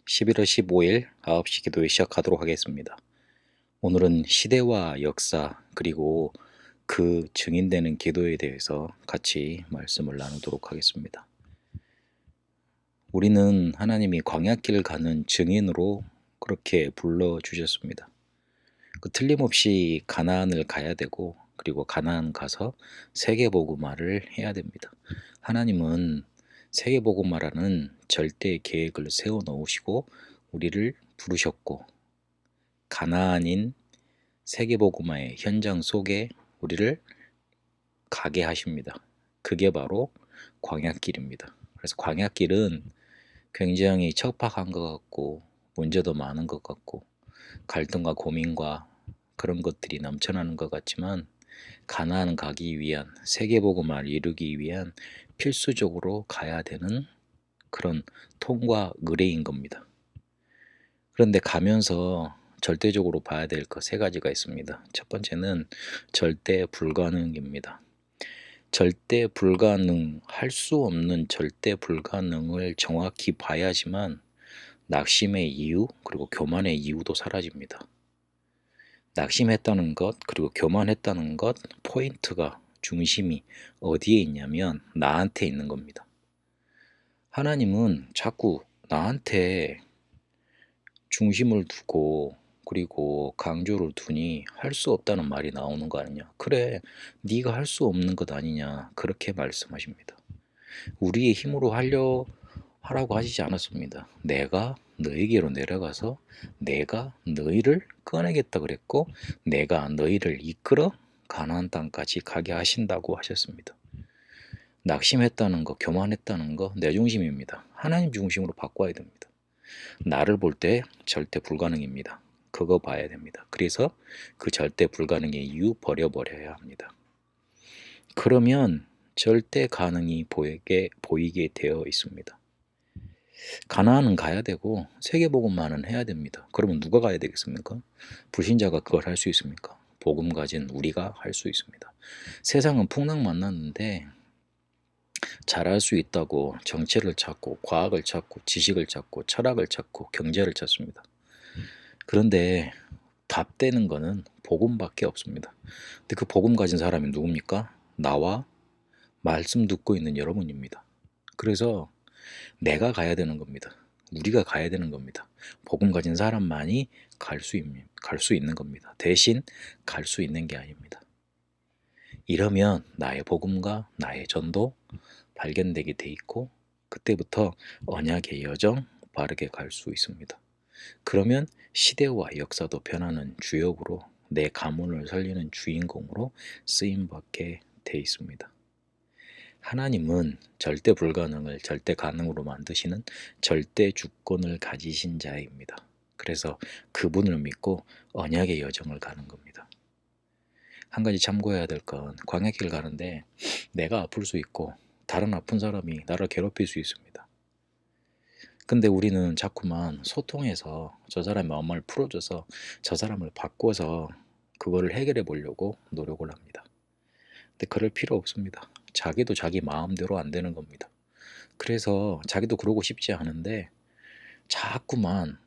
11월 15일 9시 기도회 시작하도록 하겠습니다. 오늘은 시대와 역사 그리고 그 증인되는 기도에 대해서 같이 말씀을 나누도록 하겠습니다. 우리는 하나님이 광야길을 가는 증인으로 그렇게 불러주셨습니다. 틀림없이 가나안을 가야 되고 그리고 가나안 가서 세계복음화를 해야 됩니다. 하나님은 세계복음화라는 절대 계획을 세워 놓으시고 우리를 부르셨고 가나안인 세계복음화의 현장 속에 우리를 가게 하십니다. 그게 바로 광야길입니다. 그래서 광야길은 굉장히 척박한 것 같고 문제도 많은 것 같고 갈등과 고민과 그런 것들이 넘쳐나는 것 같지만 가나안 가기 위한 세계복음화를 이루기 위한 필수적으로 가야 되는 그런 통과 의례인 겁니다. 그런데 가면서 절대적으로 봐야 될 것 세 가지가 있습니다. 첫 번째는 절대 불가능입니다. 절대 불가능, 할 수 없는 절대 불가능을 정확히 봐야지만 낙심의 이유 그리고 교만의 이유도 사라집니다. 낙심했다는 것 그리고 교만했다는 것 포인트가 중심이 어디에 있냐면 나한테 있는 겁니다. 하나님은 자꾸 나한테 중심을 두고 그리고 강조를 두니 할 수 없다는 말이 나오는 거 아니냐. 그래, 네가 할 수 없는 것 아니냐. 그렇게 말씀하십니다. 우리의 힘으로 하라고 하시지 않았습니다. 내가 너에게로 내려가서 내가 너희를 꺼내겠다 그랬고 내가 너희를 이끌어 가나안 땅까지 가게 하신다고 하셨습니다. 낙심했다는 거, 교만했다는 거 내 중심입니다. 하나님 중심으로 바꿔야 됩니다. 나를 볼 때 절대 불가능입니다. 그거 봐야 됩니다. 그래서 그 절대 불가능의 이유 버려버려야 합니다. 그러면 절대 가능이 보이게 되어 있습니다. 가나안은 가야 되고 세계복음만은 해야 됩니다. 그러면 누가 가야 되겠습니까? 불신자가 그걸 할 수 있습니까? 복음 가진 우리가 할 수 있습니다. 세상은 풍랑 만났는데 잘할 수 있다고 정체를 찾고 과학을 찾고 지식을 찾고 철학을 찾고 경제를 찾습니다. 그런데 답되는 거는 복음밖에 없습니다. 근데 그 복음 가진 사람이 누굽니까? 나와 말씀 듣고 있는 여러분입니다. 그래서 내가 가야 되는 겁니다. 우리가 가야 되는 겁니다. 복음 가진 사람만이 갈 수 있는 겁니다. 대신 갈 수 있는 게 아닙니다. 이러면 나의 복음과 나의 전도 발견되게 돼 있고 그때부터 언약의 여정 바르게 갈 수 있습니다. 그러면 시대와 역사도 변하는 주역으로 내 가문을 살리는 주인공으로 쓰임받게 돼 있습니다. 하나님은 절대 불가능을 절대 가능으로 만드시는 절대 주권을 가지신 자입니다. 그래서 그분을 믿고 언약의 여정을 가는 겁니다. 한 가지 참고해야 될 건 광야길 가는데 내가 아플 수 있고 다른 아픈 사람이 나를 괴롭힐 수 있습니다. 근데 우리는 자꾸만 소통해서 저 사람의 마음을 풀어줘서 저 사람을 바꿔서 그거를 해결해 보려고 노력을 합니다. 근데 그럴 필요 없습니다. 자기도 자기 마음대로 안 되는 겁니다. 그래서 자기도 그러고 싶지 않은데 자꾸만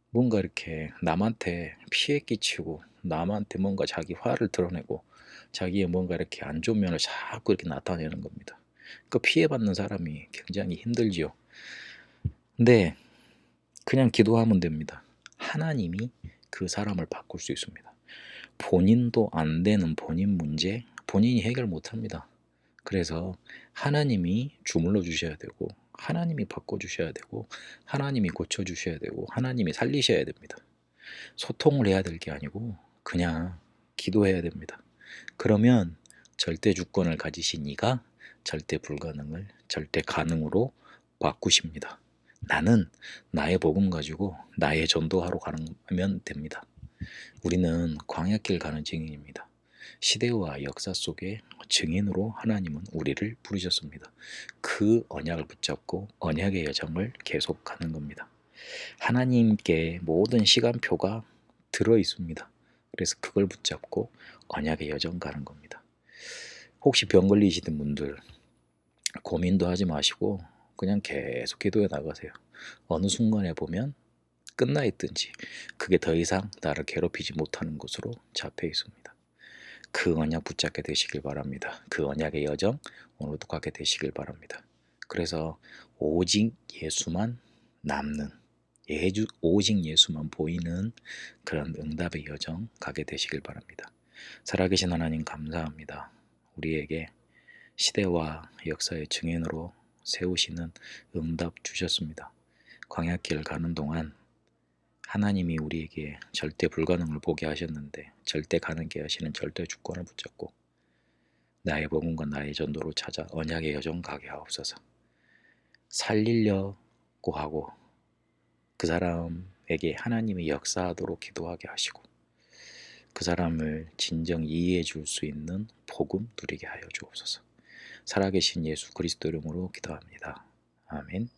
뭔가 이렇게 남한테 피해 끼치고 남한테 뭔가 자기 화를 드러내고 자기의 뭔가 이렇게 안 좋은 면을 자꾸 이렇게 나타내는 겁니다. 그 피해받는 사람이 굉장히 힘들지요. 근데 그냥 기도하면 됩니다. 하나님이 그 사람을 바꿀 수 있습니다. 본인도 안 되는 본인 문제 본인이 해결 못합니다. 그래서 하나님이 주물러 주셔야 되고 하나님이 바꿔주셔야 되고 하나님이 고쳐주셔야 되고 하나님이 살리셔야 됩니다. 소통을 해야 될 게 아니고 그냥 기도해야 됩니다. 그러면 절대 주권을 가지신 이가 절대 불가능을 절대 가능으로 바꾸십니다. 나는 나의 복음 가지고 나의 전도하러 가면 됩니다. 우리는 광야길 가는 증인입니다. 시대와 역사 속에 증인으로 하나님은 우리를 부르셨습니다. 그 언약을 붙잡고 언약의 여정을 계속 가는 겁니다. 하나님께 모든 시간표가 들어 있습니다. 그래서 그걸 붙잡고 언약의 여정 가는 겁니다. 혹시 병 걸리시는 분들 고민도 하지 마시고 그냥 계속 기도해 나가세요. 어느 순간에 보면 끝나 있든지 그게 더 이상 나를 괴롭히지 못하는 것으로 잡혀 있습니다. 그 언약 붙잡게 되시길 바랍니다. 그 언약의 여정 오늘도 가게 되시길 바랍니다. 그래서 오직 예수만 남는, 오직 예수만 보이는 그런 응답의 여정 가게 되시길 바랍니다. 살아계신 하나님 감사합니다. 우리에게 시대와 역사의 증인으로 세우시는 응답 주셨습니다. 광야길 가는 동안 하나님이 우리에게 절대 불가능을 보게 하셨는데 절대 가능케 하시는 절대 주권을 붙잡고 나의 복음과 나의 전도로 찾아 언약의 여정 가게 하옵소서. 살리려고 하고 그 사람에게 하나님이 역사하도록 기도하게 하시고 그 사람을 진정 이해해 줄 수 있는 복음 누리게 하여 주옵소서. 살아계신 예수 그리스도 이름으로 기도합니다. 아멘.